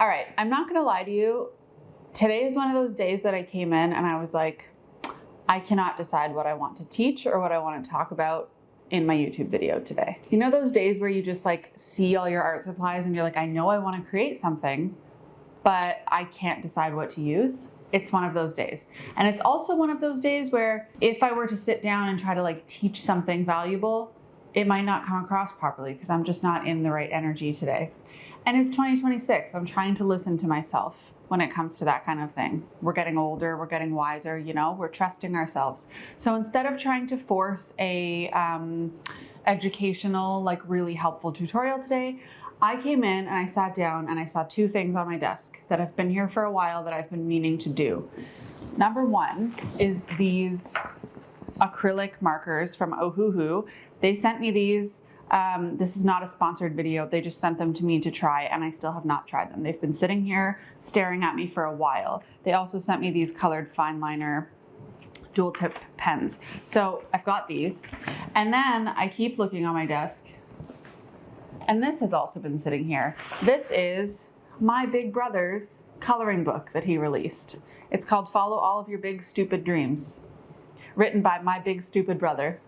All right, I'm not gonna lie to you. Today is one of those days that I came in and I was like, I cannot decide what I want to teach or what I want to talk about in my YouTube video today. You know those days where you just like see all your art supplies and you're like, I know I want to create something, but I can't decide what to use? It's one of those days. And it's also one of those days where if I were to sit down and try to like teach something valuable, it might not come across properly because I'm just not in the right energy today. And it's 2026. I'm trying to listen to myself when it comes to that kind of thing. We're getting older, we're getting wiser, you know, we're trusting ourselves. So instead of trying to force a educational, like really helpful tutorial today, I came in and I sat down and I saw two things on my desk that have been here for a while that I've been meaning to do. Number one is these acrylic markers from Ohuhu. They sent me these. This is not a sponsored video. They just sent them to me to try and I still have not tried them. They've been sitting here staring at me for a while. They also sent me these colored fine liner dual tip pens. So I've got these. And then I keep looking on my desk and this has also been sitting here. This is my big brother's coloring book that he released. It's called Follow All of Your Big Stupid Dreams, written by my big stupid brother.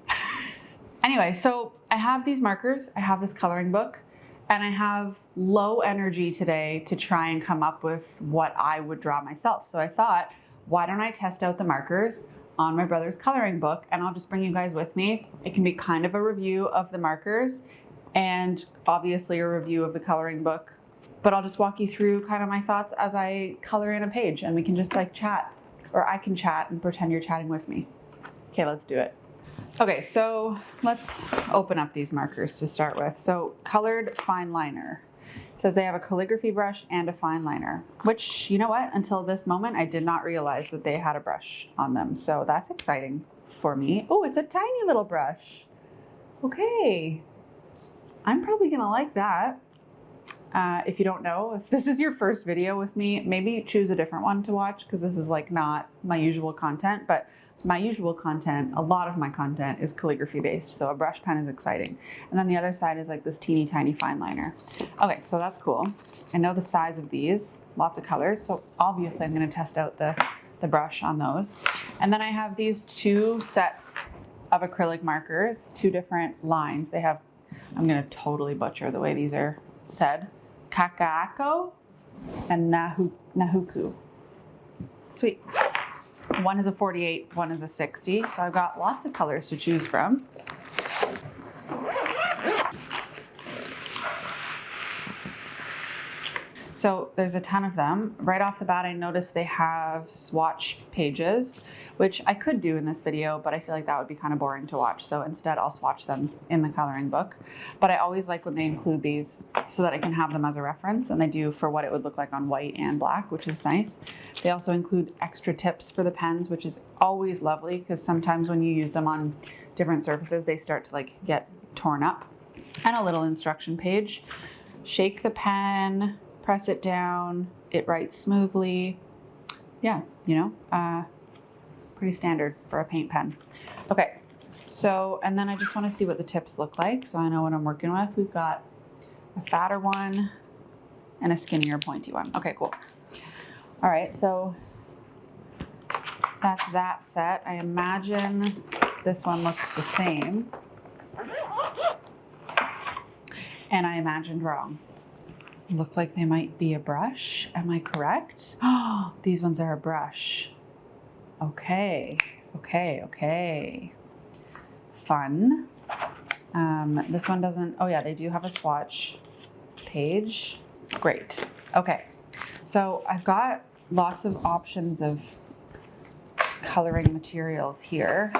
Anyway, so I have these markers, I have this coloring book, and I have low energy today to try and come up with what I would draw myself. So I thought, why don't I test out the markers on my brother's coloring book, and I'll just bring you guys with me. It can be kind of a review of the markers and obviously a review of the coloring book, but I'll just walk you through kind of my thoughts as I color in a page and we can just like chat, or I can chat and pretend you're chatting with me. Okay, let's do it. Okay, so let's open up these markers to start with. So colored fine liner. It says they have a calligraphy brush and a fine liner, which, you know what, until this moment, I did not realize that they had a brush on them. So that's exciting for me. Oh, it's a tiny little brush. Okay, I'm probably gonna like that. If you don't know, if this is your first video with me, maybe choose a different one to watch because this is like not my usual content, but my usual content, a lot of my content is calligraphy based, so a brush pen is exciting. And then the other side is like this teeny tiny fine liner. Okay, so that's cool. I know the size of these, lots of colors, so obviously I'm gonna test out the brush on those. And then I have these two sets of acrylic markers, two different lines. They have, I'm gonna totally butcher the way these are said, Kakaako and Nahuku. Sweet. One is a 48, one is a 60. So I've got lots of colors to choose from. So there's a ton of them. Right off the bat, I noticed they have swatch pages, which I could do in this video, but I feel like that would be kind of boring to watch. So instead I'll swatch them in the coloring book. But I always like when they include these so that I can have them as a reference, and they do for what it would look like on white and black, which is nice. They also include extra tips for the pens, which is always lovely because sometimes when you use them on different surfaces, they start to like get torn up. And a little instruction page. Shake the pen, press it down, it writes smoothly. Yeah, you know, pretty standard for a paint pen. Okay, so, and then I just want to see what the tips look like so I know what I'm working with. We've got a fatter one and a skinnier pointy one. Okay, cool. All right, so that's that set. I imagine this one looks the same. And I imagined wrong. Look like they might be a brush. Am I correct? Oh, these ones are a brush. Okay, okay, okay. Fun. This one doesn't, oh yeah, they do have a swatch page. Great. Okay, so I've got lots of options of coloring materials here.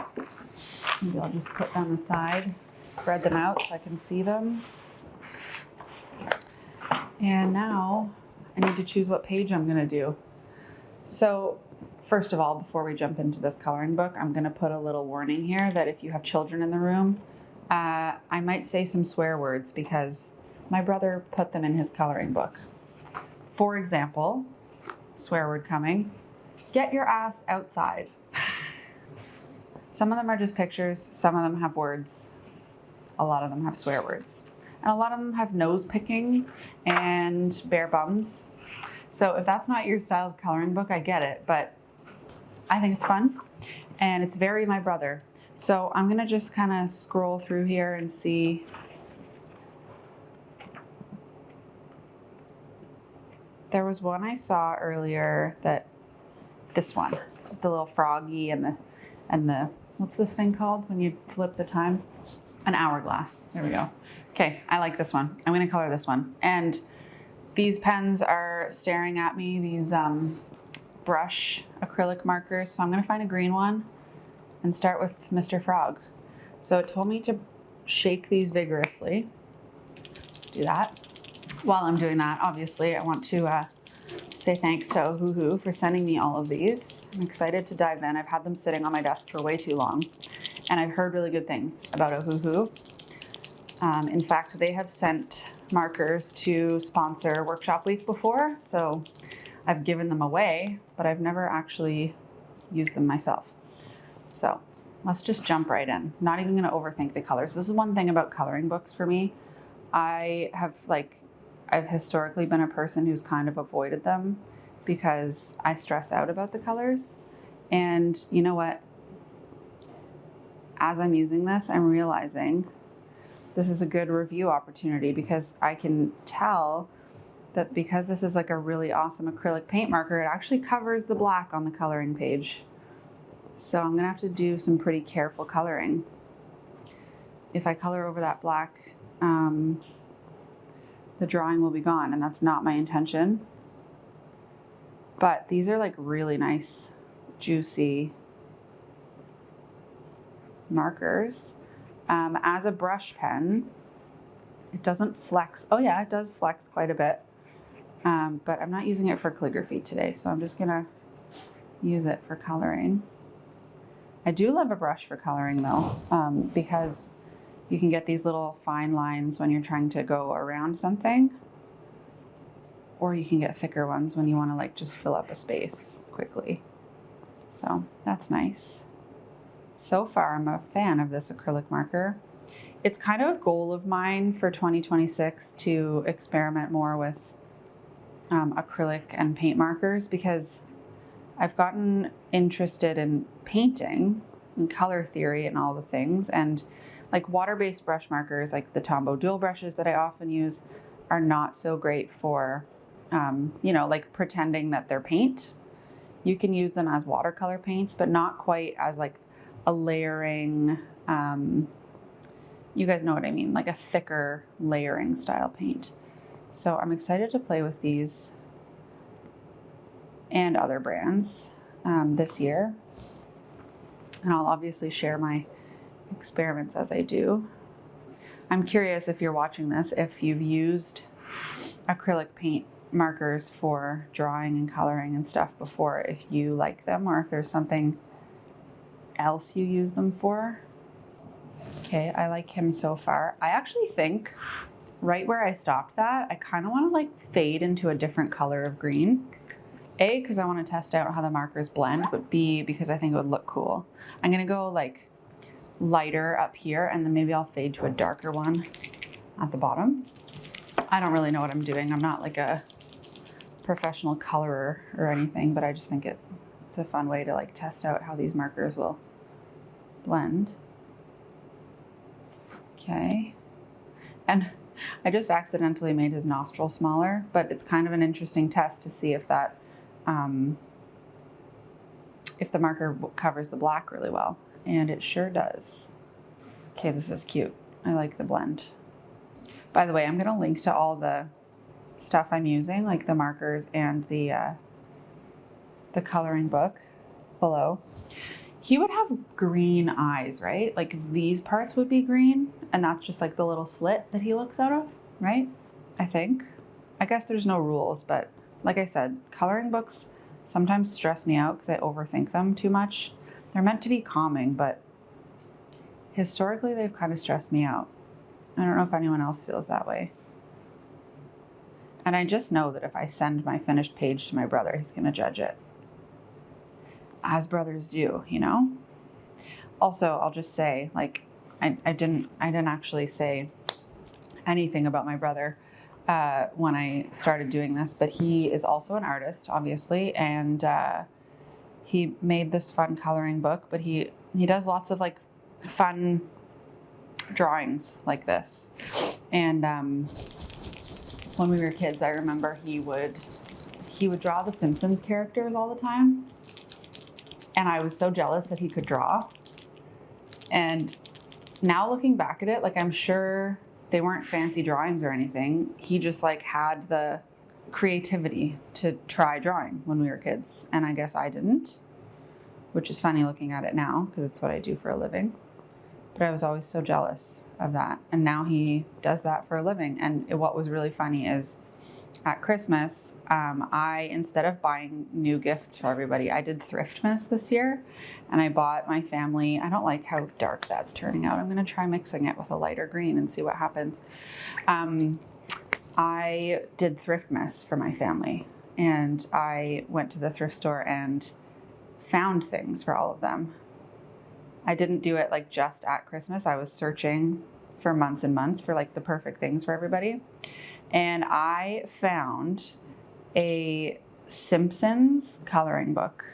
Maybe I'll just put them aside, spread them out so I can see them. And now I need to choose what page I'm gonna do. So first of all, before we jump into this coloring book, I'm gonna put a little warning here that if you have children in the room, I might say some swear words because my brother put them in his coloring book. For example, swear word coming, get your ass outside. Some of them are just pictures, some of them have words, a lot of them have swear words. And a lot of them have nose picking and bare bums. So if that's not your style of coloring book, I get it, but I think it's fun and it's very my brother. So I'm gonna just kind of scroll through here and see. There was one I saw earlier this one, the little froggy and the, what's this thing called when you flip the time? An hourglass. There we go. Okay, I like this one. I'm gonna color this one. And these pens are staring at me, these brush acrylic markers. So I'm gonna find a green one and start with Mr. Frog. So it told me to shake these vigorously. Let's do that. While I'm doing that, obviously, I want to say thanks to Ohuhu for sending me all of these. I'm excited to dive in. I've had them sitting on my desk for way too long, and I've heard really good things about Ohuhu. In fact, they have sent markers to sponsor Workshop Week before, so I've given them away, but I've never actually used them myself. So let's just jump right in. Not even gonna overthink the colors. This is one thing about coloring books for me. I've historically been a person who's kind of avoided them because I stress out about the colors. And you know what? As I'm using this, I'm realizing this is a good review opportunity because I can tell that because this is like a really awesome acrylic paint marker, it actually covers the black on the coloring page. So I'm gonna have to do some pretty careful coloring. If I color over that black, the drawing will be gone, and that's not my intention. But these are like really nice, juicy markers. As a brush pen, it doesn't flex. Oh yeah, it does flex quite a bit. But I'm not using it for calligraphy today, so I'm just gonna use it for coloring. I do love a brush for coloring though, because you can get these little fine lines when you're trying to go around something, or you can get thicker ones when you want to like just fill up a space quickly. So that's nice. So far, I'm a fan of this acrylic marker. It's kind of a goal of mine for 2026 to experiment more with acrylic and paint markers because I've gotten interested in painting and color theory and all the things, and like water-based brush markers, like the Tombow dual brushes that I often use, are not so great for, like pretending that they're paint. You can use them as watercolor paints, but not quite as like a layering, you guys know what I mean, like a thicker layering style paint. So I'm excited to play with these and other brands this year. And I'll obviously share my experiments as I do. I'm curious if you're watching this, if you've used acrylic paint markers for drawing and coloring and stuff before, if you like them or if there's something else you use them for. Okay, I like him so far. I actually think right where I stopped that, I kind of want to like fade into a different color of green. A, because I want to test out how the markers blend, but B, because I think it would look cool. I'm going to go like lighter up here, and then maybe I'll fade to a darker one at the bottom. I don't really know what I'm doing. I'm not like a professional colorer or anything, but I just think it's a fun way to like test out how these markers will blend. Okay. And I just accidentally made his nostril smaller, but it's kind of an interesting test to see if that, if the marker covers the black really well. And it sure does. Okay, this is cute. I like the blend. By the way, I'm gonna link to all the stuff I'm using, like the markers and the coloring book below. He would have green eyes, right? Like these parts would be green, and that's just like the little slit that he looks out of, right? I think. I guess there's no rules, but like I said, coloring books sometimes stress me out because I overthink them too much. They're meant to be calming, but historically they've kind of stressed me out. I don't know if anyone else feels that way. And I just know that if I send my finished page to my brother, he's going to judge it. As brothers do, you know? Also, I'll just say, like, I didn't actually say anything about my brother. when I started doing this, but he is also an artist, obviously, and he made this fun coloring book, but he does lots of like fun drawings like this. And when we were kids, I remember he would draw the Simpsons characters all the time. And I was so jealous that he could draw. And now looking back at it, like I'm sure they weren't fancy drawings or anything. He just like had the creativity to try drawing when we were kids. And I guess I didn't, which is funny looking at it now because it's what I do for a living. But I was always so jealous of that. And now he does that for a living. And what was really funny is at Christmas, I, instead of buying new gifts for everybody, I did Thriftmas this year. And I bought my family, I don't like how dark that's turning out. I'm going to try mixing it with a lighter green and see what happens. I did Thriftmas for my family. And I went to the thrift store and found things for all of them. I didn't do it like just at Christmas. I was searching for months and months for like the perfect things for everybody. And I found a Simpsons coloring book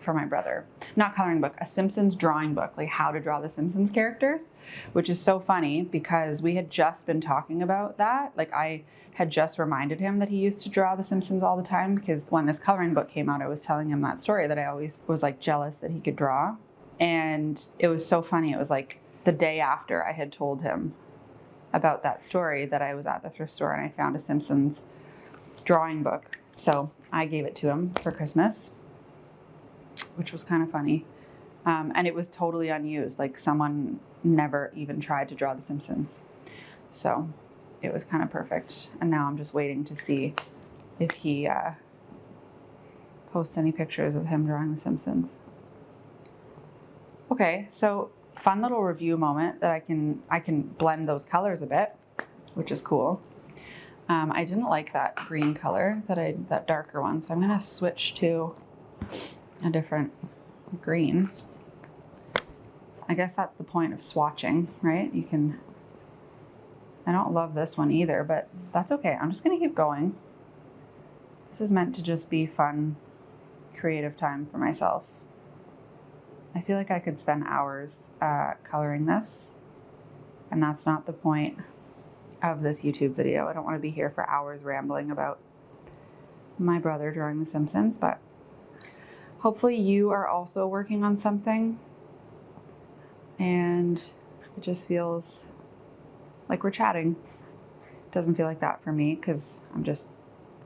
for my brother. Not coloring book, a Simpsons drawing book, like how to draw the Simpsons characters, which is so funny because we had just been talking about that. Like I had just reminded him that he used to draw the Simpsons all the time because when this coloring book came out, I was telling him that story that I always was like jealous that he could draw. And it was so funny. It was like the day after I had told him about that story that I was at the thrift store and I found a Simpsons drawing book. So I gave it to him for Christmas, which was kind of funny. And it was totally unused. Like someone never even tried to draw the Simpsons. So it was kind of perfect. And now I'm just waiting to see if he posts any pictures of him drawing the Simpsons. Okay, so fun little review moment that I can blend those colors a bit, which is cool. I didn't like that green color, that darker one, so I'm gonna switch to a different green. I guess that's the point of swatching, right? I don't love this one either, but that's okay. I'm just gonna keep going. This is meant to just be fun, creative time for myself. I feel like I could spend hours coloring this, and that's not the point of this YouTube video. I don't want to be here for hours rambling about my brother drawing The Simpsons, but hopefully you are also working on something, and it just feels like we're chatting. It doesn't feel like that for me because I'm just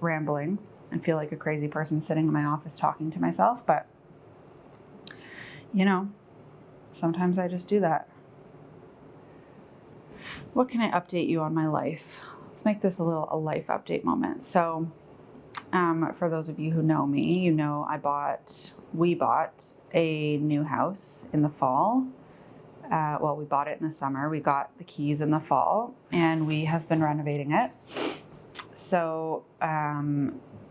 rambling and feel like a crazy person sitting in my office talking to myself, but you know, sometimes I just do that. What can I update you on my life? Let's make this a life update moment. So, for those of you who know me, you know we bought a new house in the fall. Well, we bought it in the summer. We got the keys in the fall, and we have been renovating it. So,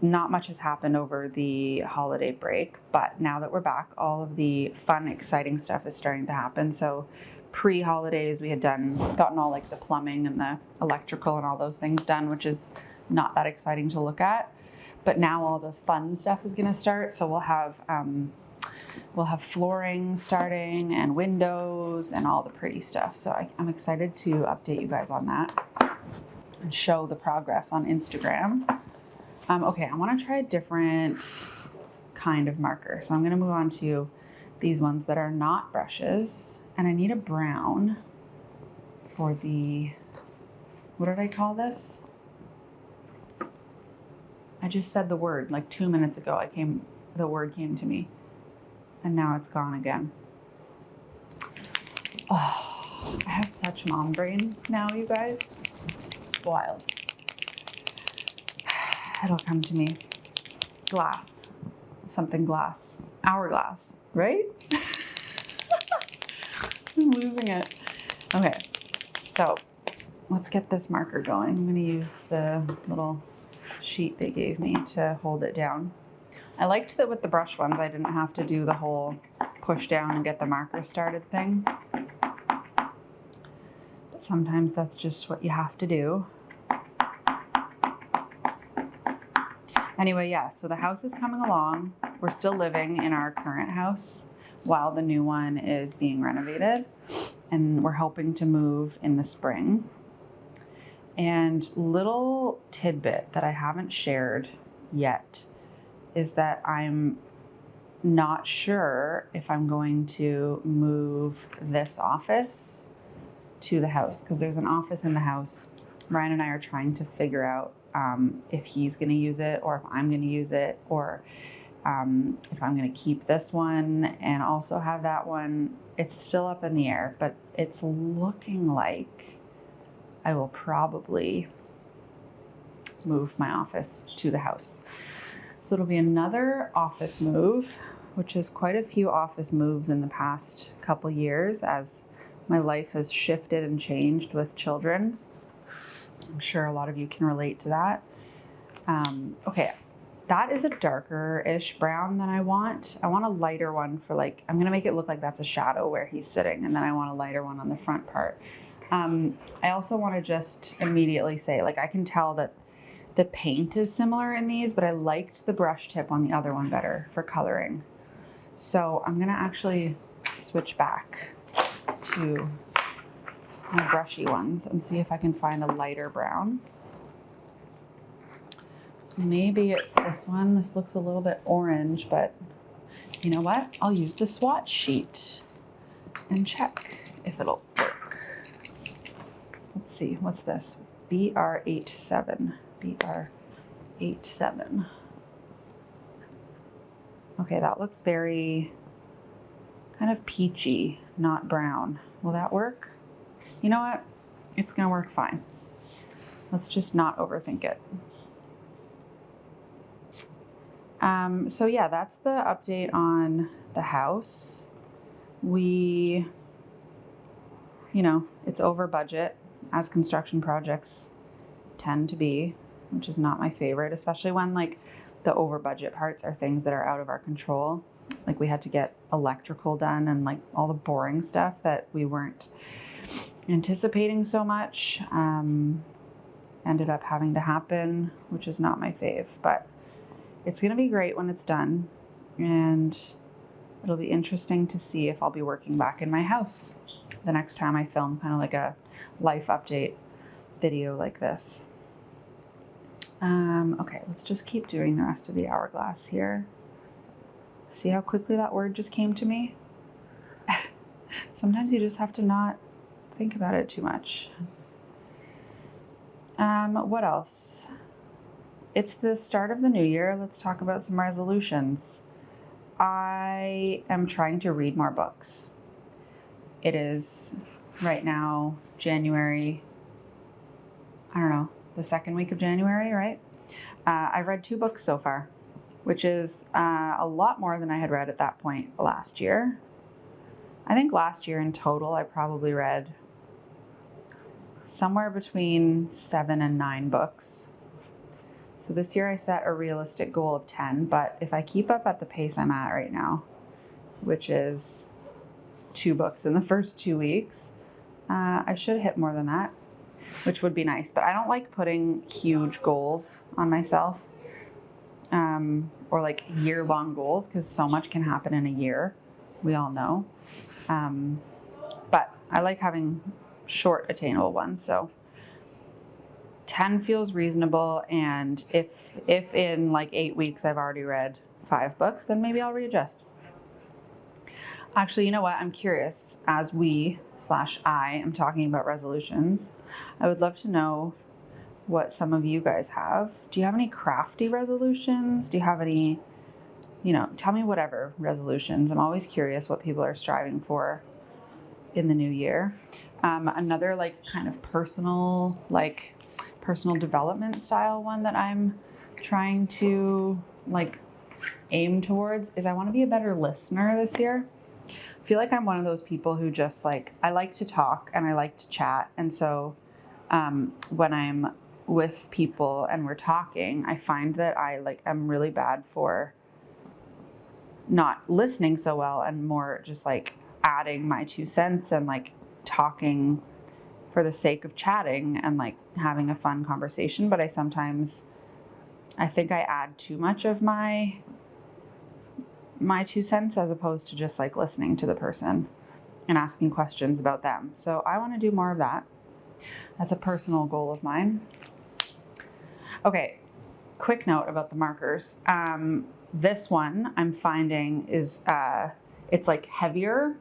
not much has happened over the holiday break, but now that we're back, all of the fun, exciting stuff is starting to happen. So pre-holidays, we had gotten all like the plumbing and the electrical and all those things done, which is not that exciting to look at. But now all the fun stuff is going to start. So we'll have flooring starting and windows and all the pretty stuff. So I'm excited to update you guys on that and show the progress on Instagram. Okay, I want to try a different kind of marker. So I'm going to move on to these ones that are not brushes. And I need a brown for what did I call this? I just said the word like 2 minutes ago. The word came to me and now it's gone again. Oh, I have such mom brain now, you guys. It's wild. It'll come to me. Glass. Something glass. Hourglass, right? I'm losing it. Okay, so let's get this marker going. I'm going to use the little sheet they gave me to hold it down. I liked that with the brush ones, I didn't have to do the whole push down and get the marker started thing. But sometimes that's just what you have to do. Anyway, yeah, so the house is coming along. We're still living in our current house while the new one is being renovated, and we're hoping to move in the spring. And little tidbit that I haven't shared yet is that I'm not sure if I'm going to move this office to the house, because there's an office in the house. Ryan and I are trying to figure out if he's going to use it or if I'm going to use it, or if I'm going to keep this one and also have that one. It's still up in the air, but it's looking like I will probably move my office to the house. So it'll be another office move, which is quite a few office moves in the past couple years as my life has shifted and changed with children. I'm sure a lot of you can relate to that. Okay, that is a darker-ish brown than I want. I want a lighter one for I'm going to make it look like that's a shadow where he's sitting, and then I want a lighter one on the front part. I also want to just immediately say, I can tell that the paint is similar in these, but I liked the brush tip on the other one better for coloring. So I'm going to actually switch back to my brushy ones and see if I can find a lighter brown. Maybe it's this one. This looks a little bit orange, but you know what? I'll use the swatch sheet and check if it'll work. Let's see, what's this? BR87. BR87. Okay, that looks very kind of peachy, not brown. Will that work? You know what? It's gonna work fine. Let's just not overthink it. So yeah, that's the update on the house. It's over budget, as construction projects tend to be, which is not my favorite, especially when the over budget parts are things that are out of our control. We had to get electrical done and all the boring stuff that we weren't anticipating so much ended up having to happen, which is not my fave, but it's going to be great when it's done, and it'll be interesting to see if I'll be working back in my house the next time I film kind of a life update video like this. Okay, let's just keep doing the rest of the hourglass here. See how quickly that word just came to me? Sometimes you just have to not think about it too much. What else? It's the start of the new year. Let's talk about some resolutions. I am trying to read more books. It is right now January, I don't know, the second week of January, right? I've read 2 books so far, which is a lot more than I had read at that point last year. I think last year in total, I probably read somewhere between 7 and 9 books. So this year I set a realistic goal of 10, but if I keep up at the pace I'm at right now, which is 2 books in the first 2 weeks, I should hit more than that, which would be nice. But I don't like putting huge goals on myself, or year-long goals, because so much can happen in a year, we all know. But I like having short, attainable ones. So 10 feels reasonable, and if in 8 weeks I've already read 5 books, then maybe I'll readjust. Actually, you know what? I'm curious, as I am talking about resolutions, I would love to know what some of you guys have. Do you have any crafty resolutions? Do you have any, tell me whatever resolutions. I'm always curious what people are striving for in the new year. Another kind of personal development style one that I'm trying to aim towards is I want to be a better listener this year. I feel like I'm one of those people who just I like to talk and I like to chat. And so when I'm with people and we're talking, I find that I'm really bad for not listening so well and more just adding my 2 cents and talking for the sake of chatting and having a fun conversation. But I sometimes I think I add too much of my 2 cents as opposed to just like listening to the person and asking questions about them. So I want to do more of that. That's a personal goal of mine. Okay, quick note about the markers. This one I'm finding is, it's like heavier.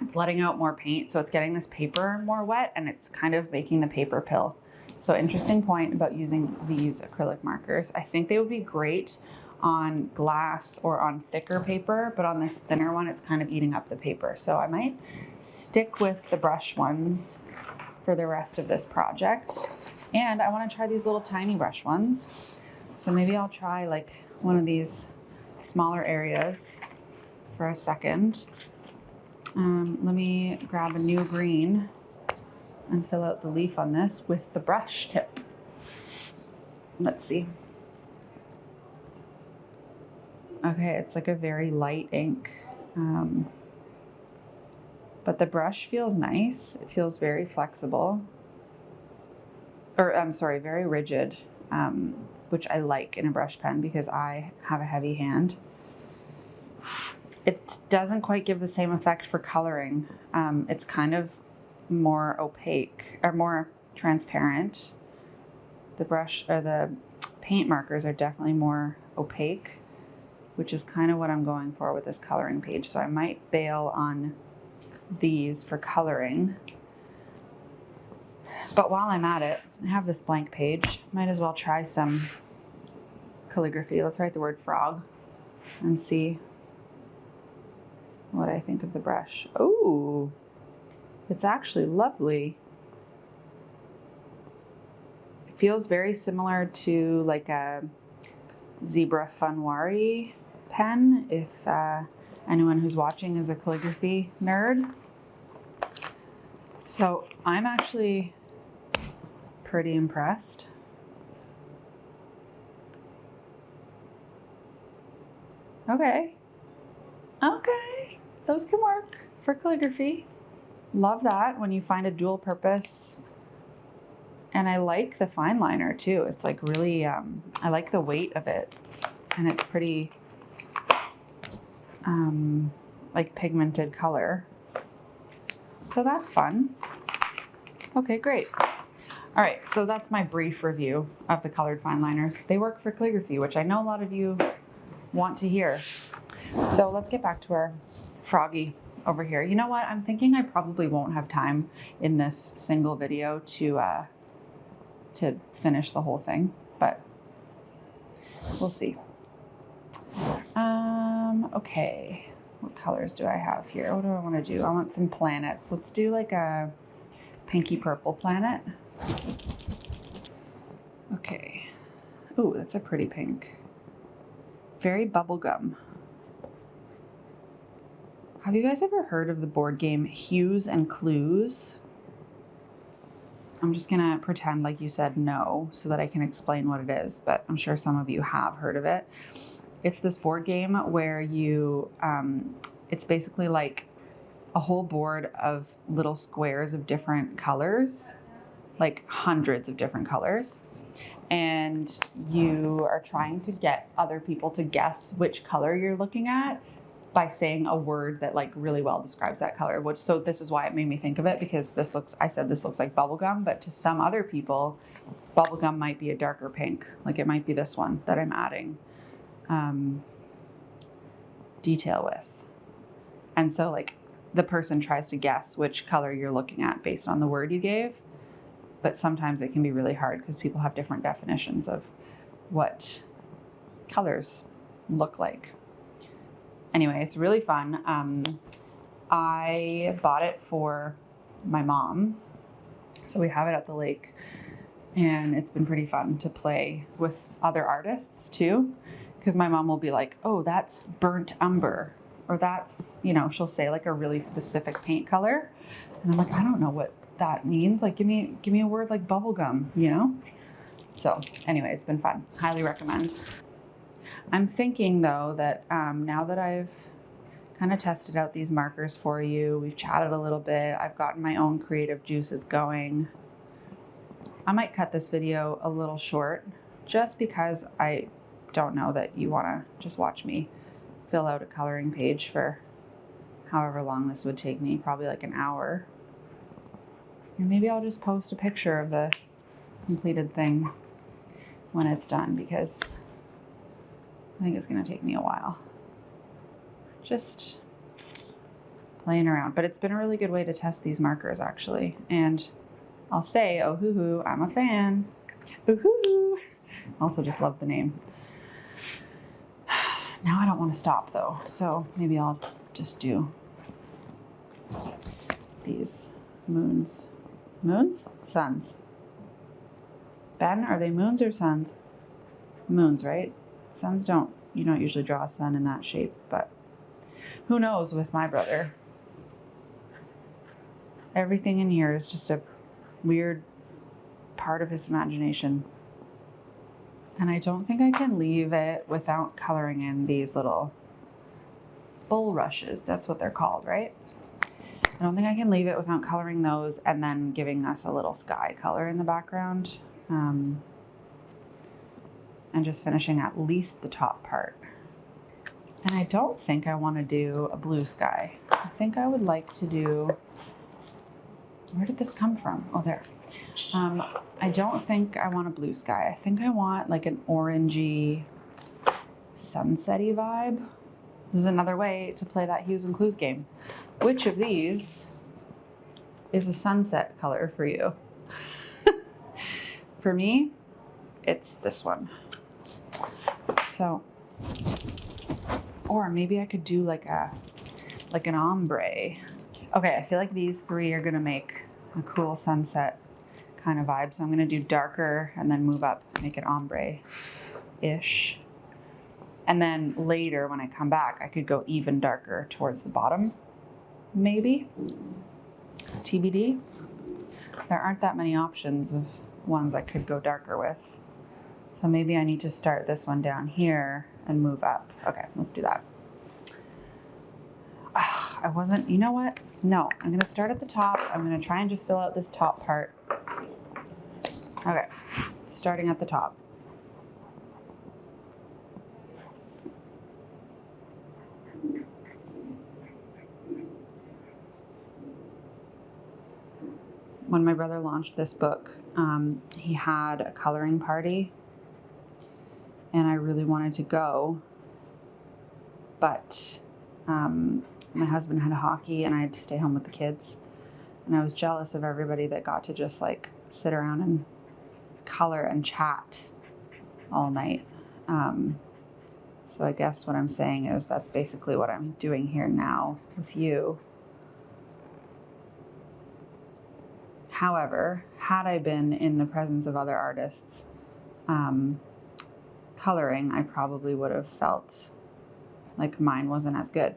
It's letting out more paint, so it's getting this paper more wet and it's kind of making the paper pill. So interesting point about using these acrylic markers. I think they would be great on glass or on thicker paper, but on this thinner one, it's kind of eating up the paper. So I might stick with the brush ones for the rest of this project. And I want to try these little tiny brush ones. So maybe I'll try like one of these smaller areas for a second. Let me grab a new green and fill out the leaf on this with the brush tip. Let's see. Okay, it's like a very light ink, but the brush feels nice. It feels very flexible, or I'm sorry, very rigid, which I like in a brush pen because I have a heavy hand. It doesn't quite give the same effect for coloring. It's kind of more opaque or more transparent. The brush or the paint markers are definitely more opaque, which is kind of what I'm going for with this coloring page. So I might bail on these for coloring. But while I'm at it, I have this blank page. Might as well try some calligraphy. Let's write the word frog and see what I think of the brush. Oh, it's actually lovely. It feels very similar to like a Zebra Funwari pen, if anyone who's watching is a calligraphy nerd. So I'm actually pretty impressed. Okay, those can work for calligraphy. Love that when you find a dual purpose. And I like the fine liner too. It's like really, I like the weight of it, and it's pretty like pigmented color. So that's fun. Okay, great. All right, so that's my brief review of the colored fine liners. They work for calligraphy, which I know a lot of you want to hear. So let's get back to our froggy over here. You know what? I'm thinking I probably won't have time in this single video to finish the whole thing, but we'll see. Okay, what colors do I have here? What do I want to do? I want some planets. Let's do like a pinky purple planet. Okay. Ooh, that's a pretty pink. Very bubblegum. Have you guys ever heard of the board game Hues and Clues? I'm just gonna pretend like you said no so that I can explain what it is, but I'm sure some of you have heard of it. It's this board game where you, it's basically like a whole board of little squares of different colors, like hundreds of different colors. And you are trying to get other people to guess which color you're looking at by saying a word that like really well describes that color, which, so this is why it made me think of it, because I said this looks like bubblegum, but to some other people, bubblegum might be a darker pink. Like it might be this one that I'm adding detail with. And so like the person tries to guess which color you're looking at based on the word you gave. But sometimes it can be really hard because people have different definitions of what colors look like. Anyway, it's really fun. I bought it for my mom. So we have it at the lake, and it's been pretty fun to play with other artists too. Because my mom will be like, oh, that's burnt umber, or that's, you know, she'll say like a really specific paint color. And I'm like, I don't know what that means. Like, give me a word like bubblegum, you know? So anyway, it's been fun. Highly recommend. I'm thinking though that now that I've kind of tested out these markers for you, we've chatted a little bit, I've gotten my own creative juices going, I might cut this video a little short just because I don't know that you want to just watch me fill out a coloring page for however long this would take me, probably like an hour. Or maybe I'll just post a picture of the completed thing when it's done, because I think it's going to take me a while. Just playing around. But it's been a really good way to test these markers, actually. And I'll say, Ohuhu, I'm a fan. Ohuhu. Also just love the name. Now I don't want to stop though, so maybe I'll just do these moons. Moons? Suns. Ben, are they moons or suns? Moons, right? Suns you don't usually draw a sun in that shape, but who knows with my brother. Everything in here is just a weird part of his imagination. And I don't think I can leave it without coloring in these little bulrushes. That's what they're called, right? I don't think I can leave it without coloring those and then giving us a little sky color in the background. And just finishing at least the top part. And I don't think I want to do a blue sky. I think I would like to do, where did this come from? Oh, there. I don't think I want a blue sky. I think I want like an orangey, sunset-y vibe. This is another way to play that hues and clues game. Which of these is a sunset color for you? For me, it's this one. So, or maybe I could do like an ombre. Okay, I feel like these three are gonna make a cool sunset kind of vibe. So I'm gonna do darker and then move up, make it ombre-ish. And then later when I come back, I could go even darker towards the bottom, maybe. TBD. There aren't that many options of ones I could go darker with. So maybe I need to start this one down here and move up. Okay, let's do that. You know what? No, I'm gonna start at the top. I'm gonna try and just fill out this top part. Okay, starting at the top. When my brother launched this book, he had a coloring party and I really wanted to go, but my husband had hockey and I had to stay home with the kids, and I was jealous of everybody that got to just like sit around and color and chat all night. So I guess what I'm saying is that's basically what I'm doing here now with you. However, had I been in the presence of other artists coloring, I probably would have felt like mine wasn't as good.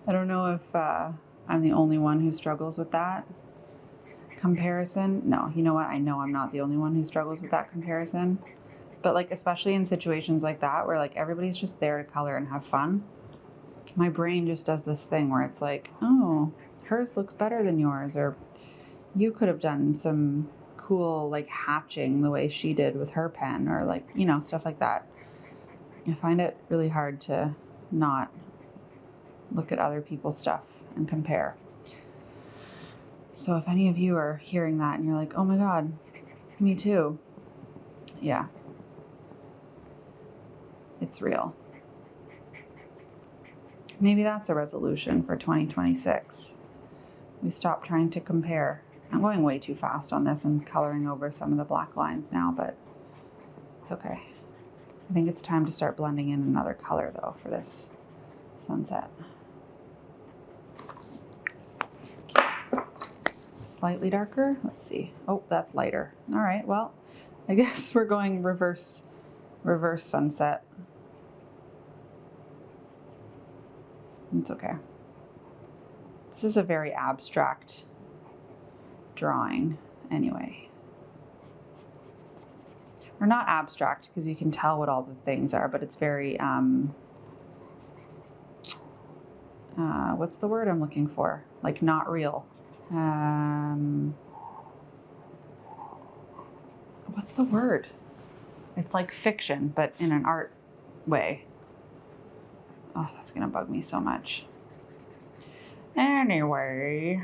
I don't know if I'm the only one who struggles with that comparison. No, you know what? I know I'm not the only one who struggles with that comparison. But like, especially in situations like that where like everybody's just there to color and have fun, my brain just does this thing where it's like, oh, hers looks better than yours, or you could have done some cool like hatching the way she did with her pen, or like, you know, stuff like that. I find it really hard to not look at other people's stuff and compare. So if any of you are hearing that and you're like, oh my God, me too. Yeah, it's real. Maybe that's a resolution for 2026. We stop trying to compare. I'm going way too fast on this and coloring over some of the black lines now, but it's okay. I think it's time to start blending in another color though for this sunset. Okay. Slightly darker, let's see. Oh, that's lighter. All right, well, I guess we're going reverse sunset. It's okay. This is a very abstract drawing anyway. Or not abstract, because you can tell what all the things are, but it's very, what's the word I'm looking for? Like not real. what's the word? It's like fiction, but in an art way. Oh, that's gonna bug me so much. Anyway.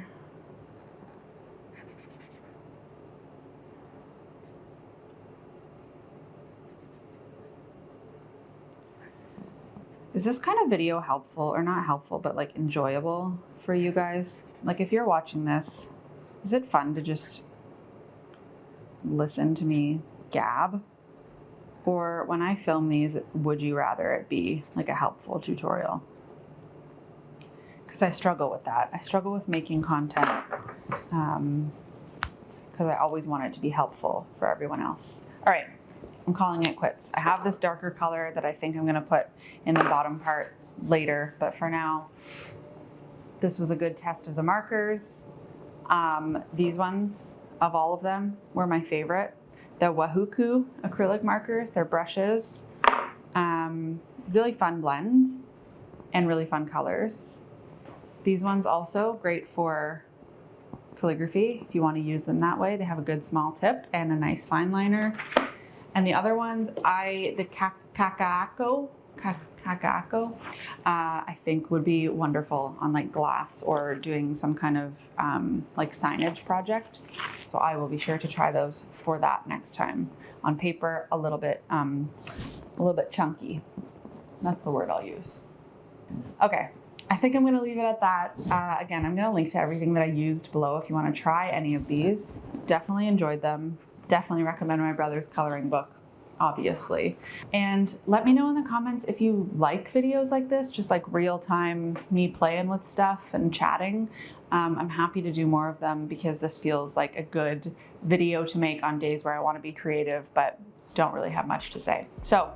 Is this kind of video helpful, or not helpful, but like enjoyable for you guys? Like if you're watching this, is it fun to just listen to me gab? Or when I film these, would you rather it be like a helpful tutorial? Because I struggle with that. I struggle with making content because I always want it to be helpful for everyone else. All right, I'm calling it quits. I have this darker color that I think I'm gonna put in the bottom part later, but for now, this was a good test of the markers. These ones, of all of them, were my favorite. The Ohuhu acrylic markers, they're brushes. Really fun blends and really fun colors. These ones also great for calligraphy if you want to use them that way. They have a good small tip and a nice fine liner. And the other ones, the Kakako, I think would be wonderful on like glass or doing some kind of like signage project. So I will be sure to try those for that next time. On paper, a little bit chunky. That's the word I'll use. Okay, I think I'm gonna leave it at that. Again, I'm gonna link to everything that I used below if you wanna try any of these. Definitely enjoyed them. Definitely recommend my brother's coloring book, obviously. And let me know in the comments if you like videos like this, just like real time me playing with stuff and chatting. I'm happy to do more of them because this feels like a good video to make on days where I want to be creative but don't really have much to say. So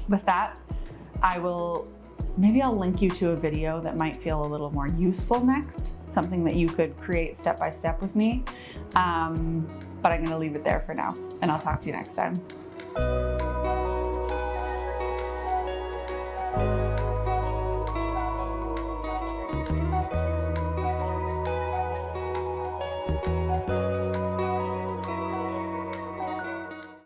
with that, maybe I'll link you to a video that might feel a little more useful next, something that you could create step by step with me. But I'm gonna leave it there for now, and I'll talk to you next time.